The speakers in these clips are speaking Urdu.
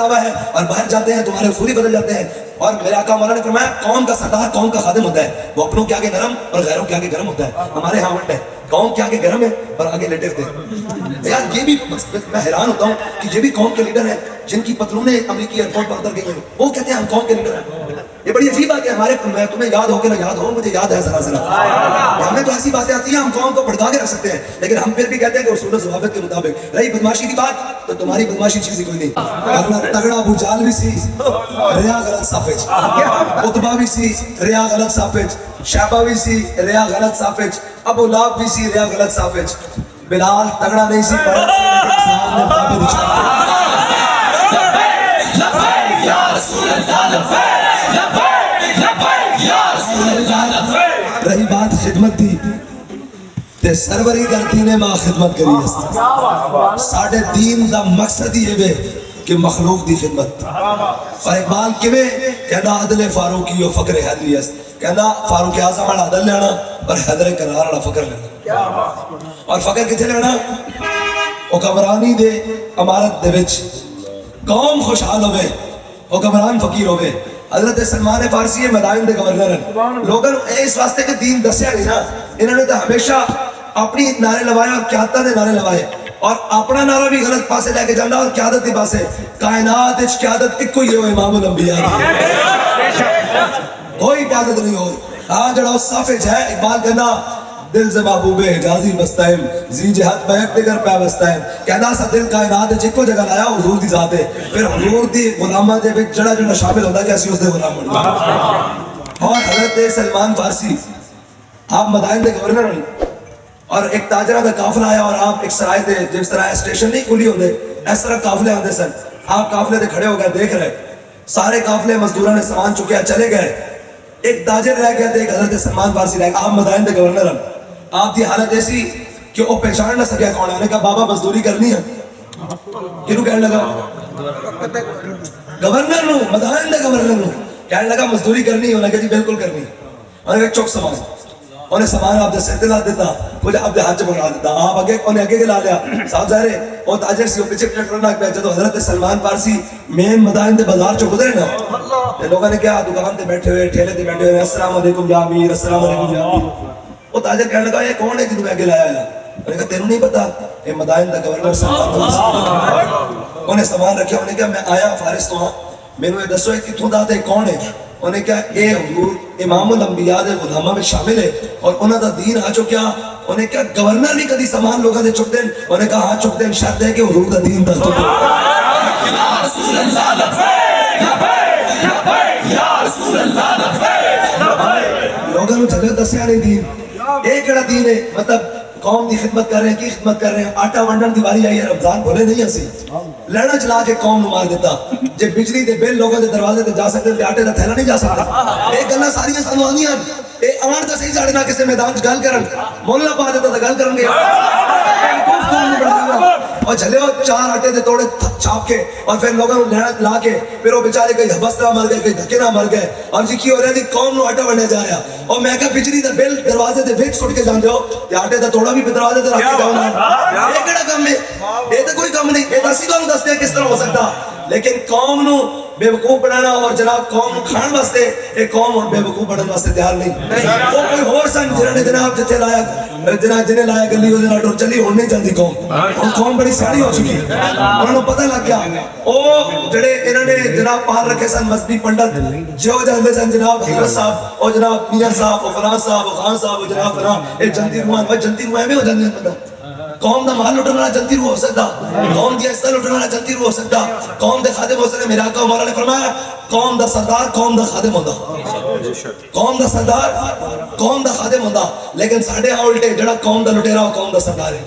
دعویٰ ہے اور باہر جاتے ہیں تمہارے اصول ہی بدل جاتے ہیں. اور میرے آقا مولا نے فرمایا قوم کا سردار قوم کا خادم ہوتا ہے, وہ اپنوں کے آگے نرم اور غیروں کے آگے گرم ہوتا ہے. ہمارے ہاں الٹ ہے, قوم کے آگے گرم ہے اور آگے لیٹے ہوتے ہیں. یار یہ بھی میں حیران ہوتا ہوں کہ یہ بھی قوم کے لیڈر ہیں جن کی پتلونیں امریکی ایئرپورٹ پر اتر گئی ہیں, وہ کہتے ہیں ہم قوم کے لیڈر ہیں. یہ بڑی عجیب بات ہے. ہمارے تمہیں یاد ہو کہ نہ یاد ہو, مجھے یاد ہے ذرا ذرا, ہمیں تو ایسی باتیں آتی ہیں ہم قوم کو بھڑکا کے رکھ سکتے ہیں, لیکن ہم پھر بھی کہتے ہیں کہ اصول و ضوابط کے مطابق. رہی بدماشی کی بات تو تمہاری بدماشی چیز ہی کوئی نہیں. ورنہ تگڑا ابو جال بھی سی ریا غلط صافج, عتبہ بھی سی ریا غلط صافج, شیبہ بھی سی ریا غلط صافج, ابو لہب بھی سی ریا غلط صافج. بلال تگڑا نہیں سی پڑا سی لیکن اسلام نے ثابت دکھایا. لبیک یا رسول اللہ, لبیک لبیک لبیک یا رسول اللہ. رہی بات خدمت دی تے سروری درتی نے ماں خدمت کری است. ساڑھے دین دا مقصد ہی ہے کہ مخلوق دی خدمت. اور اقبال کیویں کہنا عدل فاروقی و فقر حیدری است, کہنا فاروق اعظم والا عدل لینا اور حیدر کرار والا فقر لینا. اور فقر کتنے لینا؟ حکمرانی دے امارت دے وچ قوم خوشحال ہوئے, حکمران فقیر ہوئے. حضرت سلمان فارسی مدائن دے گورنر ہیں. لوگوں نے اس واسطے کہ دین دسیا نہیں نا, انہوں نے تو ہمیشہ اپنی نعرے لوائے اور قیادت دے نعرے لوائے, اور اپنا نعرہ بھی غلط پاسے لے کے جانا اور قیادت دی پاسے. کائنات اچ قیادت ایک کوئی ہے امام الانبیاء کی, کوئی قیادت نہیں ہو. ہاں جڑا اس صافج ہے, اقبال کہنا دل سے محبوب حجازی بستائم زی جہت بیک دیگر پہ بستائم. کہنا سا دل کائنات اچ کو جگہ لایا حضور دی ذات ہے, پھر حضور دی غلامہ دے وچ جڑا جڑا شامل ہوتا کہ اسی اس دے غلام بن گئے. اور حضرت سلمان فارسی آپ مدائن دے گورنر ہیں, اور ایک تاجرہ دا قافلہ آیا اور آپ ایک سرائے دے جس طرح اسٹیشن نہیں کھلی ہوندے اس طرح قافلے آندے سن. آپ قافلے دے کھڑے ہو گئے دیکھ رہے, سارے قافلے مزدوروں نے سامان چکیا چلے گئے, ایک تاجر رہ گیا تھے, ایک حضرت سلمان فارسی رہ گیا. آپ مدائن دے گورنر ہیں, آپ دی حالت ایسی کہ وہ پہچان نہ سکیا کون ہے. انہوں نے کہا بابا مزدوری کرنی ہے. کنوں کہنے لگا؟ گورنر نو, مدائن دے گورنر نو کہنے لگا مزدوری کرنی ہے. انہوں نے کہا جی بالکل کرنی ہے. انہوں نے کہا چک سامان. انہیں سامان آپ دے سر تے لا دیتا, کچھ آپ دے ہاتھ چ پکڑا دیتا. آپ آگے انہیں آگے لا لیا. صاحب ظاہر ہے وہ تاجر سی, وہ پیچھے ٹریکٹر نہ پہ جدو حضرت سلمان فارسی مین مدائن دے بازار چ گزرے نا, لوگوں نے کیا دکان تے بیٹھے ہوئے, ٹھیلے تے بیٹھے ہوئے, السلام علیکم یا امیر, السلام علیکم یا امیر. وہ تاجر کہنے لگا یہ کون ہے جنہوں میں آگے لایا ہے؟ انہوں نے کہا تینوں نہیں پتا, یہ مدائن دا گورنر سلمان فارسی. انہیں سامان رکھا, انہوں نے کہا میں آیا فارس تو ہاں, میں نے دسو ہے کتوں دا تے کون ہے؟ انہوں نے کہا اے حضور امام الانبیاء دے غلامہ میں شامل ہے اور انہوں دا دین آ چکیا. انہوں نے کہا گورنر بھی کدی سامان لوگوں دے چک دیں؟ انہوں نے کہا ہاں چک دیں, شرط ہے کہ حضور دا دین دس دو. یا رسول اللہ لبیک لبیک لبیک یا رسول اللہ لبیک. لوگوں نے جگہ دسیا نہیں دین, ایک کڑا دین ہے, مطلب قوم دی خدمت کر رہے ہیں. کی خدمت کر رہے ہیں؟ آٹا ونڈن دی باری آئی ہے, رمضان بھولے نہیں اسی لڑا چلا کے قوم نو مار دیتا. جے بجلی دے بل لوگوں دے دروازے تے جا سکتے تے آٹے دا تھیلا نہیں جا سکتا. اے گلاں ساریاں سانو آندیاں, اے آن دا صحیح جاڑے نہ کسے میدان وچ گل کرن, مولا پا دیتا تے گل کرن گے. اور چلے وہ 4 آٹے دے توڑے چھاپ کے اور پھر لوگوں نے لڑا لا کے, پھر وہ بیچارے کئی حبس نہ مر گئے, کئی دھکے نہ مر گئے. اور جی کی ہو رہا تھی قوم نو آٹا ونڈیا جا رہا, اور میں کہا بجلی دا بل دروازے تے وچ سٹ کے جان دیو تے آٹے دا توڑا بھی دروازے تے رکھ کے جاؤ نا. یہ کیڑا کام ہے؟ یہ تے کوئی کام نہیں. یہ اسی تانوں دستے کس طرح ہو سکتا, لیکن قوم نو بے وقوف بنانا اور جناب قوم نو کھان واسطے یہ قوم اور بے وقوف بننے واسطے تیار نہیں. وہ کوئی اور سن جنہوں نے جناب جتھے لایا, جنہیں لایا گلی وہ ڈور چلی, ہوں نہیں جاندی قوم. ہوں قوم بڑی سیاڑی ہو چکی, انہوں نے پتہ لگ گیا. وہ جڑے انہوں نے جناب پال رکھے سن مذہبی پنڈت جو جاندے سن جناب حضرت صاحب, اور جناب میاں صاحب, اور فلاں صاحب, اور خان صاحب, اور جناب فلاں, یہ جنتی روحان. وہ جنتی روحان میں ہو جاندے ہیں پتہ. قوم دا مال لٹن والا جنتی روح ہو سکتا, قوم دی عزت لٹن والا جنتی روح ہو سکتا, قوم دے خادم ہو سکتے. میرے آقا مولا نے فرمایا قوم دا سردار قوم دا خادم ہوندا, قوم دا سردار قوم دا خادم ہوندا. لیکن ساڈے ہاں الٹے, جڑا قوم دا لٹیرا وہ قوم دا سردار ہے,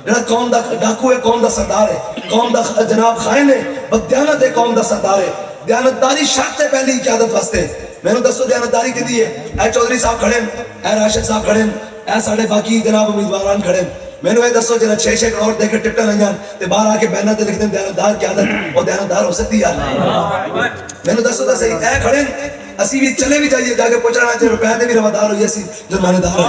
جڑا قوم دا ڈاکو ہے قوم دا سردار ہے, قوم دا جناب خائن ہے, بدیانت ہے قوم دا سردار ہے. دیانتداری شرط ہے پہلی قیادت واسطے. میں نے دسو دیانتداری کدی ہے؟ اے چودھری صاحب کھڑے, اے راشد صاحب کھڑے, اے ساڈے باقی جناب امیدواران کھڑے. میں نے دسو جنہیں 6-6 کروڑ دے کے ٹکٹاں لگیاں تے باہر آ کے بینر تے لکھتے ہیں دیانتدار قیادت, اور دیانتدار ہو سکتی یار؟ میں نے دسو تو صحیح, اے کھڑے اسی بھی چلے بھی جائیے, جا کے پوچھنا چاہیے روپے دے بھی روادار ہوئی اسی جرمانے دار ہیں.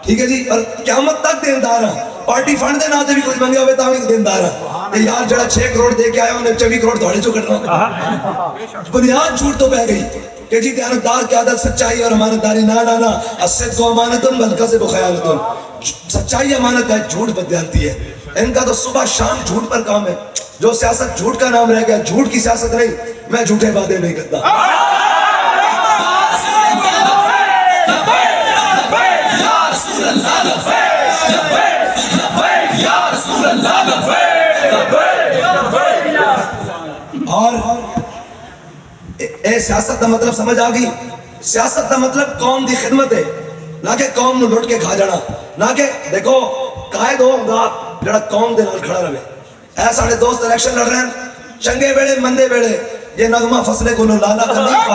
ٹھیک ہے جی, اور قیامت تک دیندار ہیں. پارٹی فنڈ دے نہ تے بھی کچھ منگے ہوئے تاں بھی دیندار ہیں. کہ یار جڑا 6 کروڑ دے کے آیا انہیں 24 کروڑ دوڑے چو کرنا بنیاد جھوٹ تو بہ گئی کہ جی دیانتدار کی عادت سچائی اور امانتداری نا الصدق امانتن والکذب خیانتن سچائی امانت ہے جھوٹ بدیانتی ہے ان کا تو صبح شام جھوٹ پر کام ہے جو سیاست جھوٹ کا نام رہ گیا جھوٹ کی سیاست نہیں میں جھوٹے وعدے نہیں کرتا اور اے سیاست کا مطلب سمجھ آ گئی سیاست کا مطلب قوم دی خدمت ہے نہ کہ قوم نو لٹ کے کھا جانا نہ کہ دیکھو قائد ہوگا جڑا قوم دے نال کھڑا رہے اے سارے دوست الیکشن لڑ رہے ہیں چنگے بیڑے مندے بیڑے یہ نغمہ فصلے کو لالا کر نہیں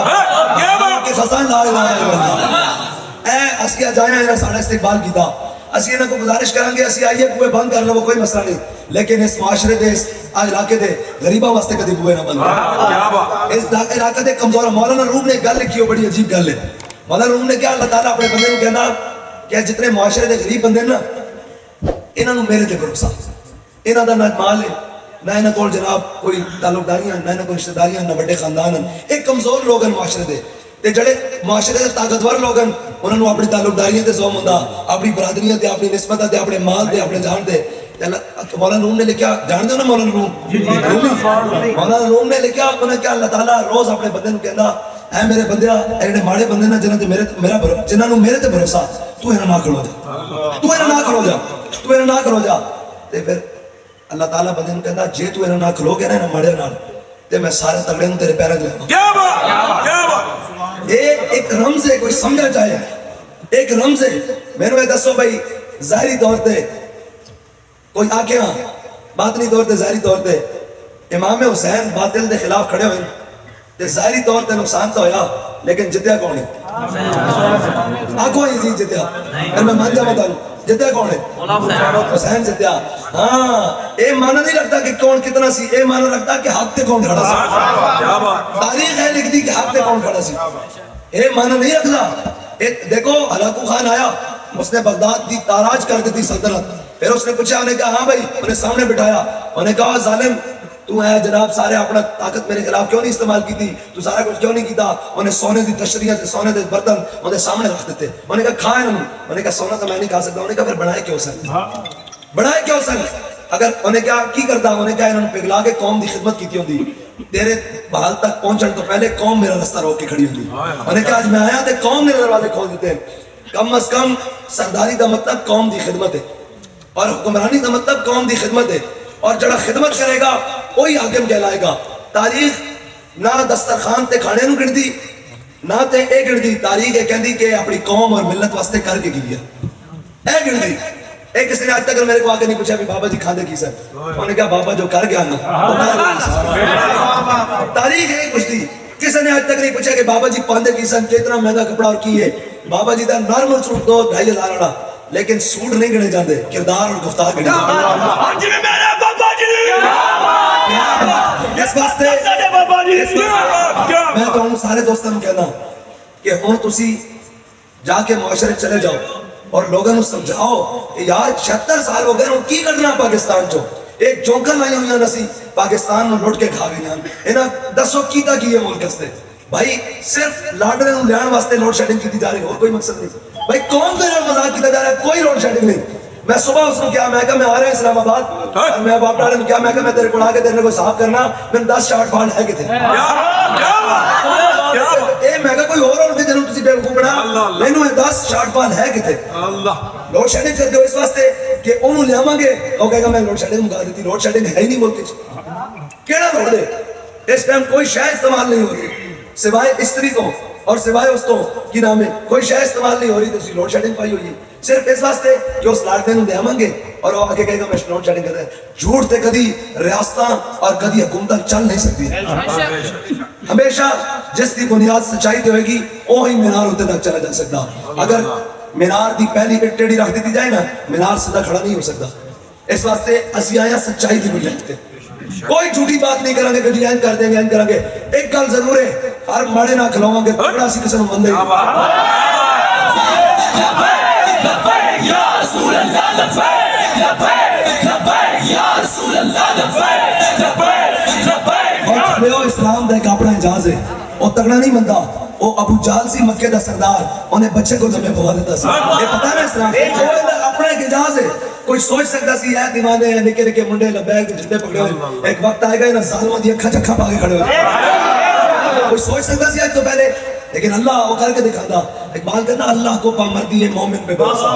پا کہ خزان لا الہ الا اللہ اے اسکیا جائیں انہاں سارا استقبال کیتا اسی انہاں کو گزارش کریں گے اسی آئیے بوئے بند کر لو کوئی مسئلہ نہیں لیکن اس معاشرے دے اس علاقے دے غریباں واسطے کدی بوئے نہ بند اس علاقے دے کمزور مولانا روم نے گل لکھی ہو بڑی عجیب گل ہے مولانا روم نے کیا اللہ تعالیٰ اپنے بندے کو کہنا کہ جتنے معاشرے دے غریب بندے نا انہاں نو میرے تے بھروسہ انہاں دا نہ مال ہے نہ انہاں کول جناب کوئی تعلق داریاں نہ انہاں کوئی رشتہ داریاں نہ بڑے خاندان ہیں ایک کمزور لوگ ہیں معاشرے دے تے جڑے معاشرے دے طاقتور لوگ ہیں انہاں نو اپنی تعلق داریاں تے زوم ہوندا اپنی برادریاں تے اپنی نسبتاں تے اپنے مال تے اپنے جان تے مولانا روم نے لکھا جان دے نا مولانا روم مولانا روم نے لکھا انہوں نے کہا اللہ تعالیٰ روز اپنے بندے نو کہندا اے میرے بندیا اے جڑے ماڑے بندے نا جنہاں تے میرا جنہاں نو میرے تے بھروسہ تو انہاں نہ کھلو جا تو انہاں نہ کھلو جا تو انہاں نہ کھلو جا تے پھر اللہ تعالیٰ بندے نو کہندا جے تو انہاں نہ کھلو گے نا ماڑے نال تے میں سارے تگڑے نو تیرے پیراں تے کیا بات کیا بات ایک رمز ہے کوئی سمجھا چاہے ایک رمز ہے میں نے دسو بھائی ظاہری طور تے کوئی آکے ہاں باطنی طور تے ظاہری طور تے امام حسین باطل دے خلاف کھڑے ہوئے تے ظاہری طور تے نقصان تو ہویا لیکن جتیا کون ہے آنکھوں ہی زید جتیا اگر میں مان جا بتاؤں جتیا کون ہے حسین جتیا ہاں اے مانا نہیں رکھتا کہ کون کتنا سی اے مانا رکھتا کہ حق تے کون کھڑا سی تاریخ ہے لکھ دی کہ حق تے کون کھڑا سی اے مانا نہیں رکھتا دیکھو ہلاکو خان آیا اس نے بغداد دی تاراج کر دیتی سلطنت پھر اس نے پوچھا انہیں کہا ہاں بھائی انہیں سامنے بٹھایا انہیں کہا ظالم تو ہے جناب سارے اپنا طاقت میرے خلاف کیوں نہیں استعمال کی تھی تو سارا کچھ کیوں نہیں کیتا انہیں سونے دی تشریح سونے دے برتن انہیں سامنے رکھ دیتے انہیں کہا کھائے انہوں انہیں کہا سونا تو میں نہیں کھا سکتا انہیں کہا پھر بنائے کیوں سن بنائے کیوں سن اگر انہیں کہا کی کرتا انہیں کہا انہوں نے پگلا کے قوم دی خدمت کی تھی تیرے بحال تک پہنچن تو پہلے قوم میرا رستہ روک کے کھڑی ہوتی انہیں کہا آج میں آیا تھے قوم نے دروازے کھول دیتے ہیں کم از کم سرداری دا مطلب قوم دی خدمت ہے اور حکمرانی دا مطلب قوم دی خدمت ہے اور جڑا خدمت کرے گا وہی حاکم کہلائے گا تاریخ نہ دسترخوان تے کھانے نو گڑ دی نہ تے اے گڑ دی تاریخ ہے کہندی کہ اپنی قوم اور ملت واسطے کر کے گئی ہے اے گڑ دی ایک کسی نے آج تک میرے کو آ کے نہیں پوچھا بھی بابا جی کھاندے کی سر انہوں نے کہا بابا جو کر گیا نا تاریخ ہے کچھ دی کسی نے آج تک نہیں پوچھا کہ بابا جی پاندے کی سن کتنا مہنگا کپڑا اور کی ہے بابا جی دا نارمل سوٹ 2-2.5 ہزار لیکن سوٹ نہیں گنے جاندے کردار اور گفتار گنے جاندے اس واسطے میں تو ہوں سارے دوستوں کو کہنا کہ ہوں تسی جا کے معاشرے چلے جاؤ اور لوگوں سمجھاؤ کہ یار 76 سال ہو گئے انہوں کی کرنا پاکستان چو ایک جونکن آئی ہوئی نسی پاکستان میں لوٹ کے کھا گئی ہیں انہاں دسو کیتا کی ہے ملک استے بھائی صرف لاڈرے نوں لیان واسطے لوڈ شیڈنگ کی جا رہی اور کوئی مقصد نہیں بھائی کون دے رہا مذاق کیتا جا رہا ہے کوئی لوڈ شیڈنگ نہیں میں صبح اس کو کیا میں کہا میں آ رہا ہے اسلام آباد اور میں باپ ڈاڑے نے کیا میں کہا میں تیرے کو آ کے تیرے کو صاف کرنا میں 10 شارٹ فال ہے کہ تھے اے میں کہا کوئی اور تھے جنہوں تسی بے وقوف بنا میں نو 10 شارٹ فال ہے کہ تھے لوڈ شیڈنگ کرتے ہو اس واسطے کہ انہوں لے آماں گے وہ کہے گا میں لوڈ شیڈنگ مکا دیتی لوڈ شیڈنگ ہے ہی نہیں ملک کیڑا لوڈ دے اس ٹائم کوئی شے استعمال نہیں ہو رہی سوائے استری کو اور سوائے اس تو کی نام ہے کوئی شے استعمال نہیں ہو رہی تو اسی لوڈ شیڈنگ پائی ہوئی ہے صرف اس واسطے کہ اس لاڑتے نوں دے آماں گے اور وہ آگے کہے گا میں لوڈ شیڈنگ کرتا ہے جھوٹ تے کدی ریاستاں اور کدی حکومتاں چل نہیں سکتی ہمیشہ جس کی بنیاد سچائی تے ہوئے گی وہی مینار ہوتے تک چلا جا سکتا اگر مینار دی پہلی اٹ ٹیڑھی رکھ دیتی جائے نا مینار سیدھا کھڑا نہیں ہو سکتا اس واسطے اسی آیا سچائی دی بنیاد تے کوئی جھوٹی بات نہیں کریں گے کہ جی این کر دیں گے این کریں گے ایک گل ضرور ہے ہر ماڑے نہ کھلاؤں گے تھوڑا سی قسم بندے یا رسول اللہ لبیک یا رسول اللہ لبیک لبیک لبیک اور کھڑے ہو اسلام دا ایک اپنا اعجاز ہے وہ تگڑا نہیں بنتا وہ ابو جہل سی مکے دا سردار انہیں بچے کو دمے پوا دیتا سی یہ پتہ ہے نا اسلام اپنا ایک اعجاز ہے کوئی سوچ سکتا سی ہے دیوانے ہیں نکے نکے منڈے لبیک جتنے پکڑے ہوئے ایک وقت آئے گا نا ظالموں دی اکھا چکھا پا کے کھڑے ہوئے کوئی سوچ سکتا سی آج تو پہلے لیکن اللہ وہ کر کے دکھاتا اقبال کہنا اللہ کو پامردی مومن پہ بھروسہ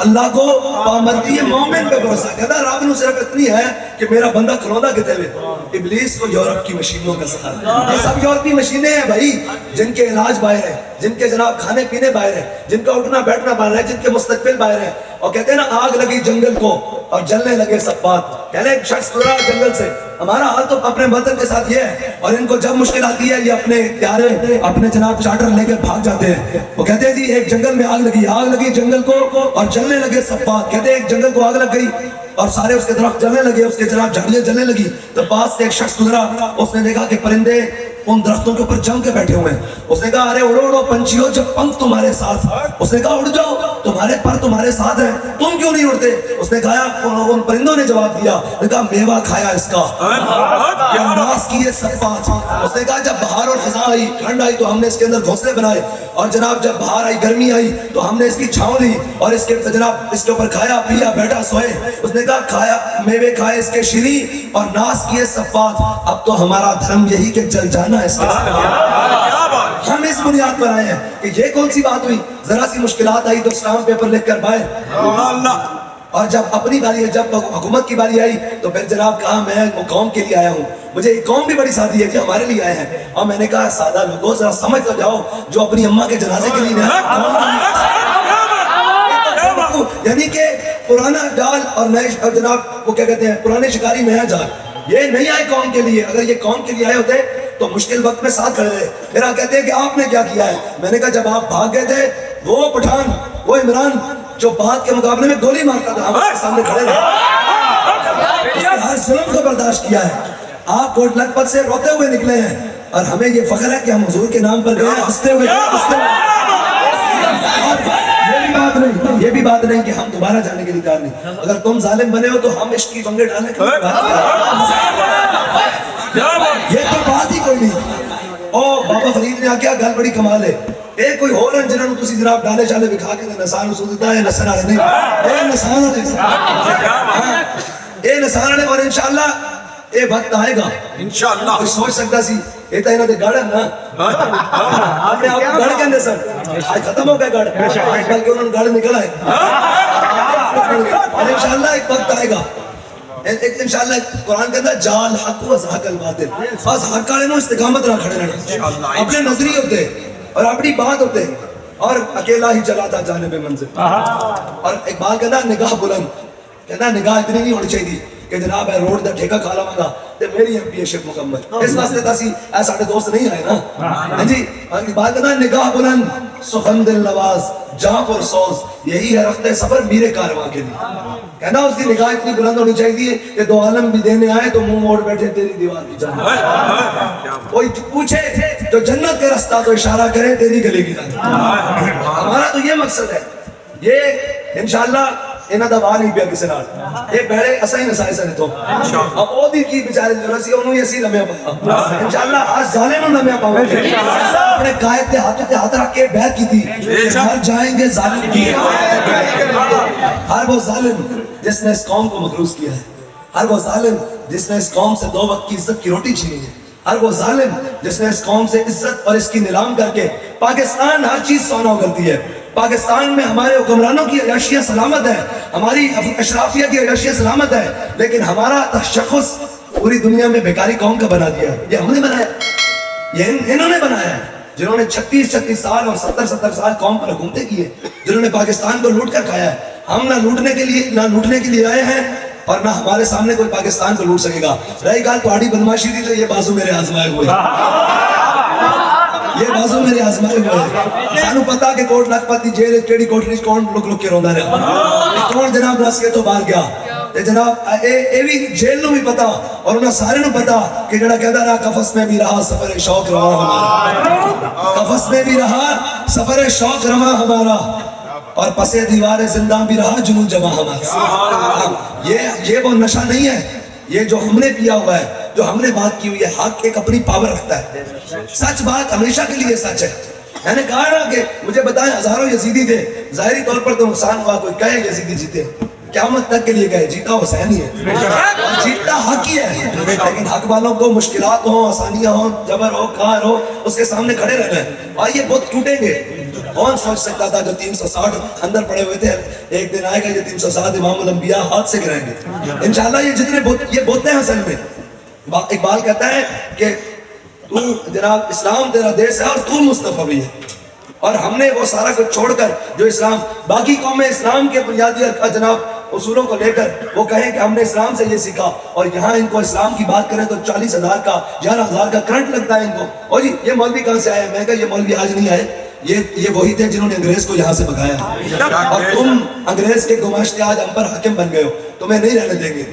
اللہ کو پامردی مومن پہ بھروسہ کہتا رب نو صرف اتنی ہے کہ میرا بندہ کھلوندا کتے ہوئے ابلیس کو یورپ کی مشینوں کا سہارا یہ سب یورپی مشینیں ہیں بھائی جن کے علاج باہر ہے جن کے جناب کھانے پینے باہر ہے جن کا اٹھنا بیٹھنا باہر ہے جن کے مستقبل باہر ہے اور کہتے ہیں نا آگ لگی جنگل کو اور جلنے لگے سب بات کہنے ایک شخص گزرا جنگل سے ہمارا حال تو اپنے وطن کے ساتھ یہ ہے اور ان کو جب مشکل آتی ہے یہ اپنے پیارے اپنے جناب چارٹر لے کر بھاگ جاتے ہیں وہ کہتے ہیں جی ایک جنگل میں آگ لگی جنگل کو اور جلنے لگے سب بات کہتے ہیں ایک جنگل کو آگ لگ گئی اور سارے اس کے درخت جلنے لگے اس کے جناب جھاڑیاں جلنے لگی تو پاس سے ایک شخص گزرا اس نے دیکھا کہ پرندے ان درختوں کے اوپر جم کے بیٹھے ہوئے ہیں اس نے کہا ارے اڑو اڑو پنچھیوں جب پنکھ تمہارے ساتھ اس نے کہا اڑ جاؤ تمہارے پر تمہارے ساتھ ہیں تم کیوں نہیں اڑتے اس نے کہا ان پرندوں نے جواب دیا نے کہا میوہ کھایا اس کا ناس کیے سب بات اس نے کہا جب بہار اور خزاں آئی ٹھنڈ آئی تو ہم نے اس کے اندر گھونسلے بنائے اور جناب جب بہار آئی گرمی آئی تو ہم نے اس کی چھاؤں لی اور اس کے جناب اس کے اوپر کھایا پیا بیٹھا سوئے اس نے کہا کھایا میوے کھائے اس کے شیریں اور ناس کیے سب بات اب تو ہمارا دھرم یہی کہ جل جانا ہے اس کے ساتھ ہم اس بنیاد پر آئے ہیں کہ یہ کون سی بات ہوئی ذرا سی مشکلات آئی تو اسلام پیپر لکھ کر باہر اور جب اپنی باری ہے جب حکومت کی باری آئی تو پھر جناب کہا میں قوم کے لیے آیا ہوں مجھے یہ قوم بھی بڑی سادی ہے کہ ہمارے لیے آئے ہیں اور میں نے کہا سادہ لوگوں ذرا سمجھ تو جاؤ جو اپنی اماں کے جنازے کے لیے یعنی کہ پرانا ڈال اور نئے جناب وہ کیا کہتے ہیں پرانے شکاری نیا جال یہ نہیں آئے قوم کے لیے اگر یہ قوم کے لیے آئے ہوتے تو مشکل وقت میں ساتھ کھڑے رہے پھر آپ کہتے ہیں کہ آپ نے کیا کیا ہے میں نے کہا جب آپ بھاگ گئے تھے وہ پٹھان وہ عمران جو بات کے مقابلے میں گولی مارتا تھا ہم اس کے سامنے کھڑے رہے اس نے ہر ظلم کو برداشت کیا ہے آپ کوٹ لکھپت سے روتے ہوئے نکلے ہیں اور ہمیں یہ فخر ہے کہ ہم حضور کے نام پر گئے ہنستے ہوئے یہ بھی بات نہیں کہ ہم دوبارہ جانے کے لیے تیار نہیں اگر تم ظالم بنے ہو تو ہم عشق کی بنگے ڈالنے کے لیے یہ تو بات ہی کوئی نہیں او بابا فرید نے آکیا گل بڑی کمال ہے اے کوئی ہو رہا جنہوں تسی جناب ڈالے چالے بکھا کے نسان اسو دیتا ہے نسان آنے نہیں اے نسان آنے اے نسان آنے اور انشاءاللہ اے وقت آئے گا انشاءاللہ کوئی سوچ سکتا سی یہ تو انہوں نے گڑھ ہے نا آپ نے آپ کو گڑھ کہنے سر آج ختم ہو گئے گڑھ آج بلکہ انہوں نے گڑھ نکل آئے اور انشاءاللہ ایک وقت آئے گا انشاءاللہ قرآن کہتا ہے جال حق و زحق الباطل بس حق والے نو استقامت نہ کھڑے رہنا اپنے نظریے ہوتے اور اپنی بات ہوتے اور اکیلا ہی چلا تھا جانب منزل اور اقبال کہتا ہے نگاہ بلند کہتا ہے نگاہ اتنی نہیں ہونی چاہیے کہ جناب ہے روڈ دا ٹھیکہ کھا لواں گا تے میری ایم پی شپ مکمل اس واسطے تاسی اے ساڈے دوست نہیں آئے نا ہاں جی اقبال کہتا ہے نگاہ بلند سخن دل نواز جہاں پر سوز یہی ہے رخت سفر میرے کارواں کے لیے کہنا اس کی نگاہ اتنی بلند ہونی چاہیے کہ دو عالم بھی دینے آئے تو منہ موڑ بیٹھے تیری دیوار کی جنت کوئی پوچھے جو جنت کے رستہ تو اشارہ کرے تیری گلی کی جنت ہمارا تو یہ مقصد ہے یہ انشاءاللہ انہاں دا وا نہیں پیا کسے نال اے بہڑے اساں ہی نسائے سن تو اب او دی کی بیچارے ضرورت سی اونوں ہی اسی لمیا پا انشاءاللہ ہر ظالم نوں لمیا پاؤں گے اپنے قائد تے ہاتھ رکھ کے بیعت کی تھی مر جائیں گے ظالم کی ہر وہ ظالم جس نے اس قوم کو مغروض کیا ہے ہر وہ ظالم جس نے اس قوم سے دو وقت کی عزت کی روٹی چھینی ہے ہر وہ ظالم جس نے اس قوم سے عزت اور اس کی نیلام کر کے پاکستان ہر چیز سونا کرتی ہے پاکستان میں ہمارے حکمرانوں کی عیاشیاں سلامت ہے ہماری اشرافیہ کی عیاشیاں سلامت ہے لیکن ہمارا تشخص پوری دنیا میں بیکاری قوم کا بنا دیا یہ ہم نے بنایا یہ انہوں نے بنایا ہے جنہوں نے 36 سال اور 70 سال قوم پر حکومتیں کی ہے جنہوں نے پاکستان کو لوٹ کر کھایا ہے ہم نہ لوٹنے کے لیے آئے ہیں اور نہ ہمارے سامنے کوئی پاکستان کو لوٹ سکے گا رہی گال پہاڑی بدماشی تھی تو یہ بازو میرے آزمائے ہوئے یہ بازو میرے آزمائے ہوئے سانو پتا کہ کوٹ لکھپت دی جیل کیڑی کوٹلی کون لک کے روندا رہا کون جناب رس کے تو باہر گیا تے جناب اے بھی جیل نو بھی پتا اور انہاں سارے نو پتا کہ جڑا کہدا رہا قفس میں بھی رہا سفر شوق رواں ہمارا قفس میں بھی رہا سفر شوق رواں ہمارا اور پسے دیوار زندہ بھی رہا جنون جمع ہمارا. یہ وہ نشہ نہیں ہے یہ جو ہم نے پیا ہوا ہے, جو ہم نے بات کی ہوئی ہے. حق ایک اپنی پاور رکھتا ہے, سچ بات ہمیشہ کے لیے سچ ہے. میں نے کہا نا کہ مجھے بتائیں ہزاروں یزیدی تھے, ظاہری طور پر تو نقصان ہوا, کوئی کہے یزیدی جیتے, قیامت تک کے لیے گئے, جیتا حسین ہی ہے, جیتا حق ہی ہے. لیکن حق والوں کو مشکلات ہوں, آسانیاں ہوں, جبر ہو, کار ہو, اس کے سامنے کھڑے رہنا ہے. اور یہ بت ٹوٹیں گے. کون سوچ سکتا تھا جو 360 اندر پڑے ہوئے تھے, ایک دن آئے گا یہ 360 امام الانبیاء ہاتھ سے گرائیں گے انشاءاللہ. یہ جتنے یہ بوتے ہیں اصل میں, اقبال کہتا ہے کہ تو جناب اسلام تیرا دیس ہے اور تو مصطفی ہے, اور ہم نے وہ سارا کچھ چھوڑ کر جو اسلام, باقی قومیں اسلام کے بنیادی جناب اصولوں کو لے کر وہ کہیں کہ ہم نے اسلام سے یہ سیکھا, اور یہاں ان کو اسلام کی بات کریں تو 40,000 کا 11,000 کا کرنٹ لگتا ہے ان کو. اور جی یہ مولوی کہاں سے آئے؟ میں کہا یہ مولوی آج نہیں آئے, یہ وہی تھے جنہوں نے انگریز کو یہاں سے بھگایا, اور تم انگریز کے گماشتے آج ہم پر حاکم بن گئے ہو, تمہیں نہیں رہنے دیں گے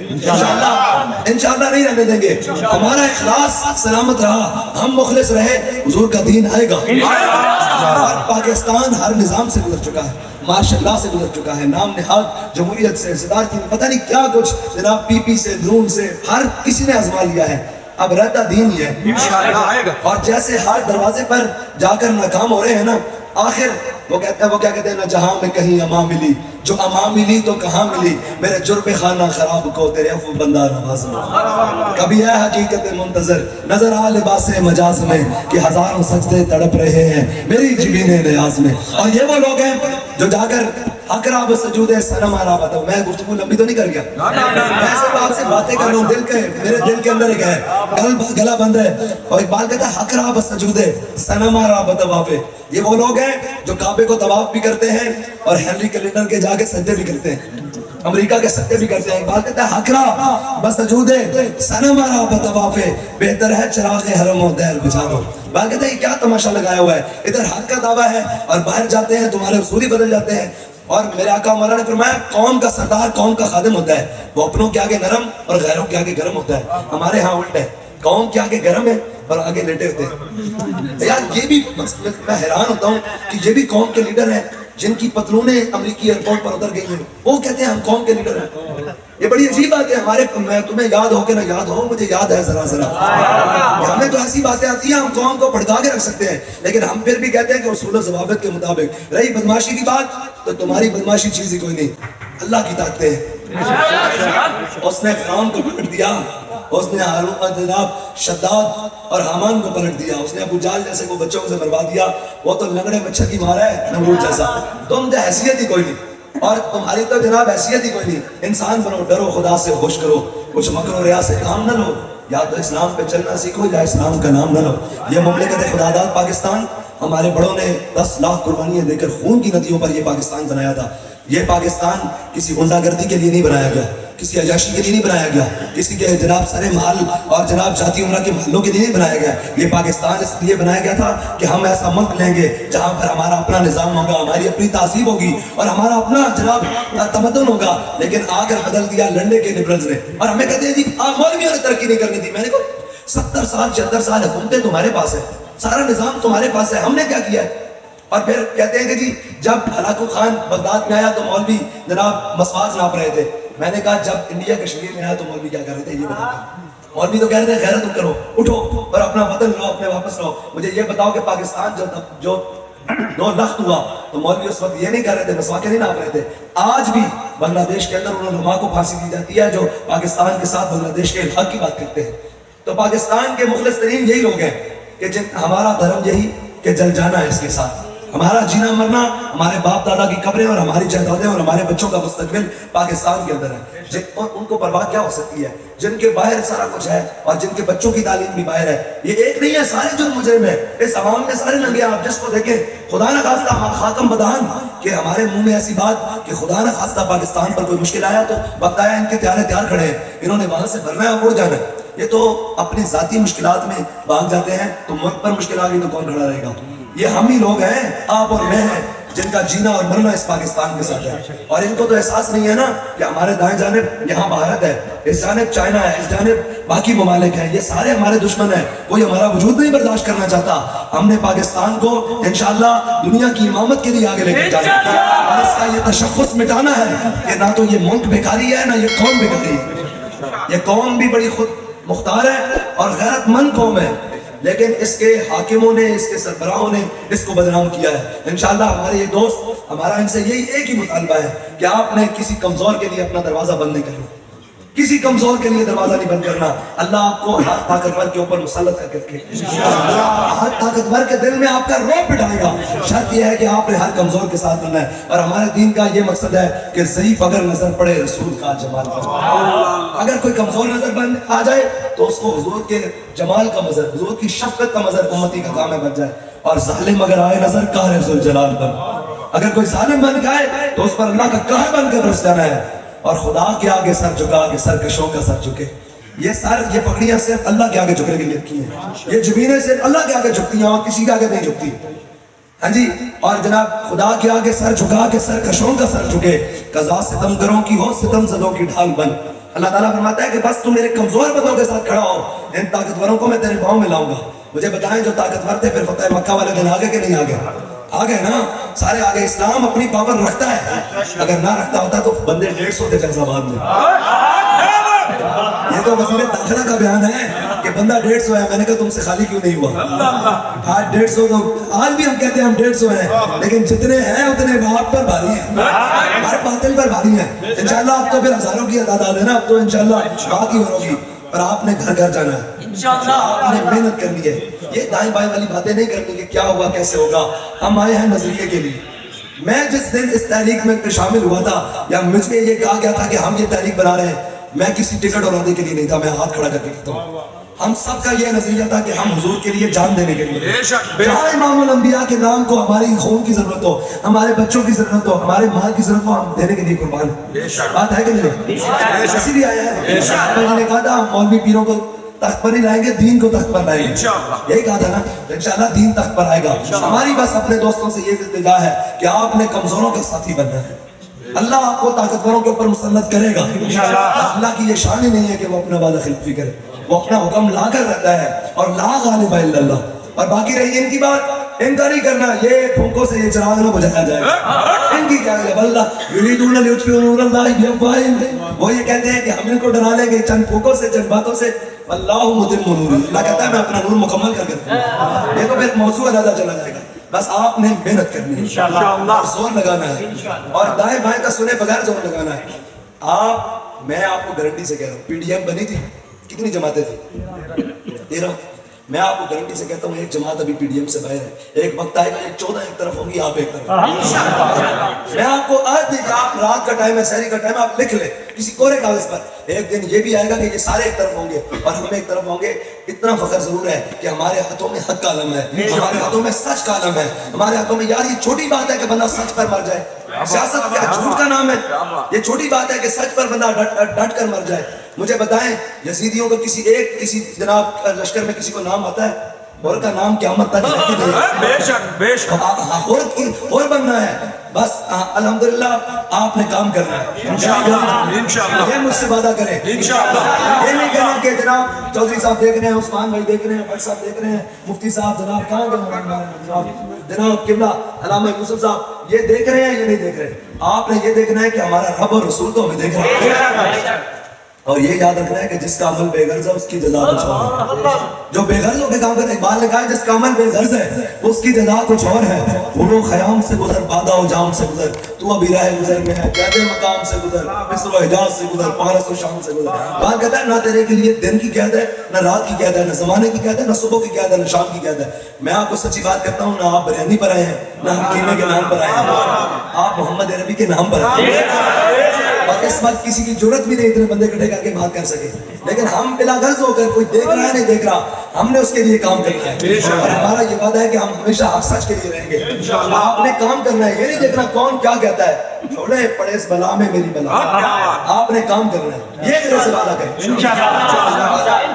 انشاءاللہ نہیں رہنے دیں گے. ہمارا اخلاص سلامت رہا, ہم مخلص رہے, حضور کا دین آئے گا. اور پاکستان ہر نظام سے گزر چکا ہے, ماشاء اللہ سے گزر چکا ہے, نام نہاد جمہوریت سے, صدارتی, پتہ نہیں کیا کچھ جناب, پی پی سے, درون سے, ہر کسی نے آزما لیا ہے. اب رہتا دین ہی ہے. اور جیسے ہر دروازے پر جا کر ناکام ہو رہے ہیں نا, آخر وہ کیا کہتے ہیں نا, جہاں میں کہیں اما ملی, جو اما ملی تو کہاں ملی, میرے جرب خانہ خراب کو تیرے عفو بندہ نواز میں. کبھی ہے حقیقت منتظر نظر آ لباس مجاز میں, کہ ہزاروں سجدے تڑپ رہے ہیں میری جبین نیاز میں. اور یہ وہ لوگ ہیں جو جا کر اقراب سجود صنم آرا بتاؤ. میں گفتگو لمبی تو نہیں کر گیا, میں صرف آپ سے باتیں کر رہا ہوں, میرے دل کے اندر ایک ہے, گلا بند ہے. اور اقبال کہتا ہے اقراب سجود صنم آرا بتاؤ. یہ وہ لوگ ہیں جو کعبے کو طواف بھی کرتے ہیں اور ہنری کلنٹن کے جا کے سجدے بھی کرتے ہیں, امریکہ کے سجدے بھی کرتے ہیں. اقبال کہتا ہے حقرا بسجود صنم آرا بتواف, بہتر ہے چراغ حرم و دیر بجھا دو. اقبال کہتا ہے یہ کیا تماشا لگایا ہوا ہے, ادھر حق کا دعویٰ ہے اور باہر جاتے ہیں تمہارے اصول ہی بدل جاتے ہیں. اور میرے آقا مولا نے فرمایا قوم کا سردار قوم کا خادم ہوتا ہے, وہ اپنوں کے آگے نرم اور غیروں کے آگے گرم ہوتا ہے. ہمارے ہاں الٹ ہے, قوم کے آگے گرم ہے اور آگے لیٹے ہوتے ہیں. یار یہ بھی میں حیران ہوتا ہوں کہ یہ بھی قوم کے لیڈر ہیں جن کی پتلونیں امریکی ایئرپورٹ پر اتر گئی ہیں, وہ کہتے ہیں ہم قوم کے لیڈر ہیں. یہ بڑی عجیب بات ہے. ہمارے تمہیں یاد ہو کہ نہ یاد ہو, مجھے یاد ہے ذرا ہمیں تو ایسی باتیں آتی ہیں ہم قوم کو بھڑکا کے رکھ سکتے ہیں, لیکن ہم پھر بھی کہتے ہیں کہ اصول و ضوابط کے مطابق. رہی بدماشی کی بات تو تمہاری بدماشی چیز ہی کوئی نہیں, اللہ کی طاقتیں ہیں. اس نے فرعون کو پلٹ دیا, اس نے ہارون جناب شداد اور حامان کو پلٹ دیا, اس نے ابو جہل جیسے کو بچوں سے برباد دیا. وہ تو لنگڑے مچھر کی مارا ہے نمرود جیسا. تم تو حیثیت ہی کوئی نہیں, اور تمہاری تو جناب حیثیت ہی کوئی نہیں. انسان بنو, ڈرو خدا سے, ہوش کرو, کچھ مکر و ریا سے کام نہ لو, یا تو اسلام پہ چلنا سیکھو یا اسلام کا نام نہ لو. یہ مملکت خدا داد پاکستان, ہمارے بڑوں نے 10 لاکھ قربانیاں دے کر خون کی ندیوں پر یہ پاکستان بنایا تھا. یہ پاکستان کسی غنڈہ گردی کے لیے نہیں بنایا گیا, کسی عیاشی کے لیے نہیں بنایا گیا, کسی کے جناب سارے محل اور جناب جاتی عمرہ کے محلوں کے لیے نہیں بنایا گیا. یہ پاکستان اس لیے بنایا گیا تھا کہ ہم ایسا ملک لیں گے جہاں پر ہمارا اپنا نظام ہوگا, ہماری اپنی تہذیب ہوگی اور ہمارا اپنا جناب تمدن ہوگا. لیکن آ کر بدل دیا لنڈے کے لبرلز نے, اور ہمیں کہتے ہیں جی مولویوں نے ترقی نہیں کرنی تھی. میں نے کہا 70 سال 76 سال حکومتیں تمہارے پاس ہے, سارا نظام تمہارے پاس ہے, ہم نے کیا کیا ہے؟ اور پھر کہتے ہیں کہ جی جب ہلاکو خان بغداد میں آیا تو مولوی جناب مسواک ناپ رہے تھے. میں نے کہا جب انڈیا کشمیر میں آیا تو مولوی کیا کر رہے تھے یہ بتاؤ. مولوی تو کہہ رہے تھے غیرت کرو, اٹھو اور اپنا وطن لاؤ, اپنے واپس لاؤ. مجھے یہ بتاؤ کہ پاکستان جو 2 لخت ہوا تو مولوی اس وقت یہ نہیں کر رہے تھے, مسواکیں نہیں ناپ رہے تھے. آج بھی بنگلہ دیش کے اندر ان علماء کو پھانسی دی جاتی ہے جو پاکستان کے ساتھ بنگلہ دیش کے الحاق کی بات کرتے ہیں. تو پاکستان کے مخلص ترین یہی لوگ ہیں کہ ہمارا دھرم یہی کہ جل جانا ہے اس کے ساتھ, ہمارا جینا مرنا, ہمارے باپ دادا کی قبریں اور ہماری جائیدادیں اور ہمارے بچوں کا مستقبل پاکستان کے اندر ہے. اور ان کو پرواہ کیا ہو سکتی ہے جن کے باہر سارا کچھ ہے اور جن کے بچوں کی تعلیم بھی باہر ہے. یہ ایک نہیں ہے, سارے جرم مجرم ہیں, اس عوام میں سارے ننگے. آپ جس کو دیکھیں خدا نہ خواستہ خاتم بدان کہ ہمارے منہ میں ایسی بات کہ خدا نہ خواستہ پاکستان پر کوئی مشکل آیا تو وقت آیا ان کے تیار کھڑے ہیں, انہوں نے وہاں سے بھرنا ہے اور اڑ جانا ہے. یہ تو اپنی ذاتی مشکلات میں بھاگ جاتے ہیں, تو ملک پر مشکل آ گئی تو کون کھڑا رہے گا؟ یہ ہم ہی لوگ ہیں, آپ اور میں ہیں, جن کا جینا اور مرنا اس پاکستان کے ساتھ ہے، اور ان کو تو احساس نہیں ہے نا کہ ہمارے دائیں جانب یہاں بھارت ہے، اس جانب چائنا ہے، اس جانب باقی ممالک ہیں، یہ سارے ہمارے دشمن ہیں، کوئی ہمارا وجود نہیں برداشت کرنا چاہتا۔ ہم نے پاکستان کو انشاءاللہ دنیا کی امامت کے لیے آگے لے کے جانا ہے، اور اس کا یہ تشخص مٹانا ہے کہ نہ تو یہ ملک بیکاری ہے، نہ یہ قوم بیکاری ہے۔ یہ قوم بھی بڑی خود مختار ہے اور غیرت مند قوم ہے، لیکن اس کے حاکموں نے، اس کے سربراہوں نے اس کو بدنام کیا ہے۔ انشاءاللہ ہمارے یہ دوست، ہمارا ان سے یہی ایک ہی مطالبہ ہے کہ آپ نے کسی کمزور کے لیے اپنا دروازہ بند نہیں کرنا، کسی کمزور کے لیے دروازہ نہیں بند کرنا۔ اللہ آپ کو ہر طاقتور کے اوپر مسلط کر کے رکھے، ہر طاقتور کے دل میں آپ کا روب بٹھائے گا۔ شرط یہ ہے کہ آپ نے ہر کمزور کے ساتھ بننا ہے، اور ہمارے دین کا یہ مقصد ہے کہ ضعیف اگر نظر پڑے رسول کا جمال پر۔ اگر کوئی کمزور نظر بن آ جائے تو اس کو حضور کے جمال کا مظہر، حضور کی شفقت کا مظہر امتی کا کام ہے بن جائے۔ اور ظالم اگر آئے نظر قہر ذوالجلال پر، اگر کوئی ظالم بن کے آئے تو اس پر اللہ کا قہر بن کے برس جانا ہے، اور خدا کے آگے سر جھکا کے سرکشوں کا سر جھکے۔ یہ سر، یہ پگڑیاں صرف اللہ کے آگے جھکنے کے لیے رکھی ہیں، یہ جبینیں صرف اللہ کے آگے جھکتی ہیں اور کسی کے آگے نہیں جھکتی۔ ہاں جی، اور جناب خدا کے آگے سر جھکا کے سرکشوں کا سر جھکے، قضا ستم گروں کی ہو ستم زدوں کی ڈھال بن۔ اللہ تعالیٰ فرماتا ہے کہ بس تم میرے کمزور بندوں کے ساتھ کھڑا ہو، ان طاقتوروں کو میں تیرے پاؤں میں لاؤں گا۔ مجھے بتائیں جو طاقتور تھے پھر فتح مکہ والے دن آگے کہ نہیں آگے؟ آگے نا، سارے آگے۔ اسلام اپنی پاور رکھتا ہے، اگر نہ رکھتا ہوتا تو بندے 150 تھے فیض آباد میں۔ یہ تو وزیر داخلہ کا بیان ہے کہ بندہ 150 ہے، میں نے کہا تم سے خالی کیوں نہیں ہوا؟ آج 150 تو آج بھی ہم کہتے ہیں ہم 150 ہیں، لیکن جتنے ہیں اتنے باپ پر بھاری ہیں، ہر باطل پر بھاری ہیں۔ انشاءاللہ اب تو پھر ہزاروں کی تعداد ہے نا، اب تو انشاءاللہ بات ہی ہوگی، اور آپ نے گھر گھر جانا ہے، آپ نے محنت کرنی ہے۔ یہ دائیں بائیں والی باتیں نہیں کرنی کہ کیا ہوگا کیسے ہوگا۔ ہم آئے ہیں نظریے کے لیے۔ میں جس دن اس تحریک میں شامل ہوا تھا، یا مجھ میں یہ کہا گیا تھا کہ ہم یہ تحریک بنا رہے ہیں، میں کسی ٹکٹ اور عہدے کے لیے نہیں تھا، میں ہاتھ کھڑا کر کے کہتا ہوں ہم سب کا یہ نظریہ تھا کہ ہم حضور کے لیے جان دینے کے لیے، جہاں امام الانبیاء کے نام کو ہماری خون کی ضرورت ہو، ہمارے بچوں کی ضرورت ہو، ہمارے مال کی ضرورت ہو، ہم دینے کے لیے قربان ہیں۔ بات ہے کہ نہیں؟ اسی لیے آیا ہے۔ میں نے کہا تھا ہم مولوی پیروں کو تخت پر ہی لائیں گے، دین کو تخت پر لائیں گے، یہی کہا تھا نا۔ انشاءاللہ دین تخت پر آئے گا۔ ہماری بس اپنے دوستوں سے یہ التجا ہے کہ آپ نے کمزوروں کا ساتھی بننا ہے، اللہ آپ کو طاقتوروں کے اوپر مسلط کرے گا۔ اللہ کی یہ شان ہی نہیں ہے کہ وہ اپنا وعدہ خلافی کرے، وہ اپنا حکم لا کر رہتا ہے، اور لا غالب الا اللہ۔ اور باقی رہی ان کی بات، ان کا نہیں کرنا، یہ پھونکوں سے یہ چراغ نہ بجھایا جائے گا، ان کی کیا ہے؟ اللہ یریدون لیطفئوا نور اللہ بافواہہم، وہ یہ کہتے ہیں کہ ہم ان کو ڈرا لیں گے چند پھونکوں سے، چند باتوں سے۔ اللہ متم نورہ، اللہ کہتا ہے میں اپنا نور مکمل کر کے رکھوں گا۔ یہ تو پھر موضوع علیحدہ چلا جائے گا۔ بس آپ نے محنت کرنی ہے اور زور لگانا ہے، اور دائیں بائیں کا سنے بغیر زور لگانا ہے۔ میں آپ کو گارنٹی سے کہہ رہا ہوں، پی ڈی ایم بنی تھی، کتنی جماعتیں تھیں؟ 13۔ میں آپ کو گارنٹی سے کہتا ہوں ایک جماعت ابھی پی ڈی ایم سے باہر ہے، ایک وقت آئے گا یہ 14 ایک طرف ہوں گی، آپ ایک طرف۔ میں آپ کو آج دیکھ، آپ رات کا ٹائم ہے، سحری کا ٹائم ہے، آپ لکھ لیں کسی کورے کاغذ پر، ایک دن یہ بھی آئے گا کہ یہ سارے ایک طرف ہوں گے اور ہم ایک طرف ہوں گے۔ اتنا فخر ضرور ہے کہ ہمارے ہاتھوں میں حق کا علم ہے، ہمارے ہاتھوں میں سچ کا علم ہے، ہمارے ہاتھوں میں۔ یار یہ چھوٹی بات ہے کہ بندہ سچ پر مر جائے، سیاست کیا جھوٹ کا نام ہے؟ یہ چھوٹی بات ہے کہ سچ پر بندہ ڈٹ کر مر جائے۔ مجھے بتائیں یزیدیوں کا کسی جناب لشکر میں کسی کو نام آتا ہے؟ اور کا نام قیامت تک ہے کہ نہیں؟ بے شک بے شک، اور بننا ہے بس۔ الحمدللہ آپ نے کام کرنا ہے انشاءاللہ، یہ مجھ سے وعدہ کریں انشاءاللہ۔ یہ نہیں کہنا کہ جناب چودھری صاحب دیکھ رہے ہیں، عثمان بھائی دیکھ رہے ہیں، بٹ صاحب دیکھ رہے ہیں، مفتی صاحب جناب کہاں گئے، جناب قبلہ علامہ یوسف صاحب یہ دیکھ رہے ہیں، یہ نہیں دیکھ رہے۔ آپ نے یہ دیکھنا ہے کہ ہمارا رب اور رسول تو ہمیں دیکھ رہے ہیں، اور یہ یاد رکھنا ہے کہ جس کا عمل بے غرض ہے اس کی جزا کچھ اور ہے۔ جو بے غرض ہو کے کام کرے، اقبال نے کہا جس کا عمل بے غرض ہے اس کی جزا کچھ اور ہے۔ غرو خیام سے گزر، بادہ و جام سے گزر، تو ابھی راہ گزر میں ہے، قید مقام سے گزر، مصر و حجاز سے گزر، پارس و شام سے گزر۔ اقبال کہتا ہے نہ تیرے کے لیے دن کی قید ہے، نہ رات کی قید ہے، نہ زمانے کی قید ہے، نہ صبح کی قید ہے، نہ شام کی قید ہے۔ میں آپ کو سچی بات کرتا ہوں، نہ آپ بریانی پر آئے ہیں، نہ ہم قیمے کے نام پر آئے ہیں، آپ محمد عربی کے نام پر آئے ہیں۔ اور اس وقت کسی کی ضرورت بھی نہیں اتنے بندے اکٹھے کر کے بات کر سکے، لیکن ہم بلا غرض ہو کر، کوئی دیکھ رہا ہے نہیں دیکھ رہا، ہم نے اس کے لیے کام کرنا ہے، اور ہمارا یہ وعدہ ہے کہ ہم ہمیشہ حق سچ کے لیے رہیں گے۔ آپ نے کام کرنا ہے، یہ نہیں دیکھنا کون کیا کہتا ہے، چھوڑے پڑے اس بلا میں میری بلا، آپ نے کام کرنا ہے، یہ میرے سے وعدہ کریں۔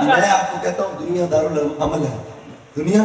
میں آپ کو کہتا ہوں دنیا دارالعمل ہے، دنیا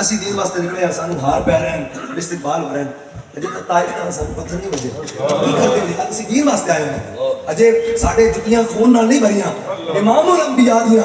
ਅਸੀਂ ਦੀਨ ਵਾਸਤੇ ਨਿਕਲੇ ਆ, ਸਾਨੂੰ ਹਾਰ ਪੈ ਰਹੇ ਹਨ, ਇਸਤਕਬਾਲ ਹੋ ਰਹੇ ਹਨ। ਅਜੇ ਤਾਂ ਤਾਇਫ ਦਾ ਸਾਨੂੰ ਪਤਾ ਨਹੀਂ ਵਜੇ ਕੀ ਕਰਦੇ ਨੇ। ਅਸੀਂ ਦੀਨ ਵਾਸਤੇ ਆਏ ਹਾਂ, ਅਜੇ ਸਾਡੇ ਜੁੱਤੀਆਂ ਖੂਨ ਨਾਲ ਨਹੀਂ ਭਰੀਆਂ। ਇਮਾਮੁਲ ਅੰਬਿਆ ਦੀਆਂ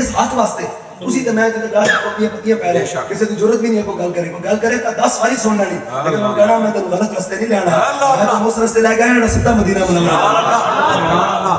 ਇਸ ਹੱਕ ਵਾਸਤੇ। ਤੁਸੀਂ ਤੇ ਮੈਂ ਜਦੋਂ ਗੱਲ ਪੱਕੀਆਂ ਪੱਕੀਆਂ ਪੈ ਰਹੇ, ਕਿਸੇ ਦੀ ਜ਼ਰੂਰਤ ਵੀ ਨਹੀਂ ਹੈ ਕੋਈ ਗੱਲ ਕਰੇ ਤਾਂ 10 ਵਾਰੀ ਸੁਣਨਾ ਨਹੀਂ, ਲੇਕਿਨ ਉਹ ਕਹਿਣਾ ਮੈਂ ਤੈਨੂੰ ਗਲਤ ਰਸਤੇ ਨਹੀਂ ਲੈਣਾ, ਮੈਂ ਤੈਨੂੰ ਉਸ ਰਸਤੇ ਲੈ ਕੇ ਆਇਆ ਜਿਹੜਾ ਸਿੱਧਾ ਮਦੀਨਾ ਮੁਨੱਵਰਾ।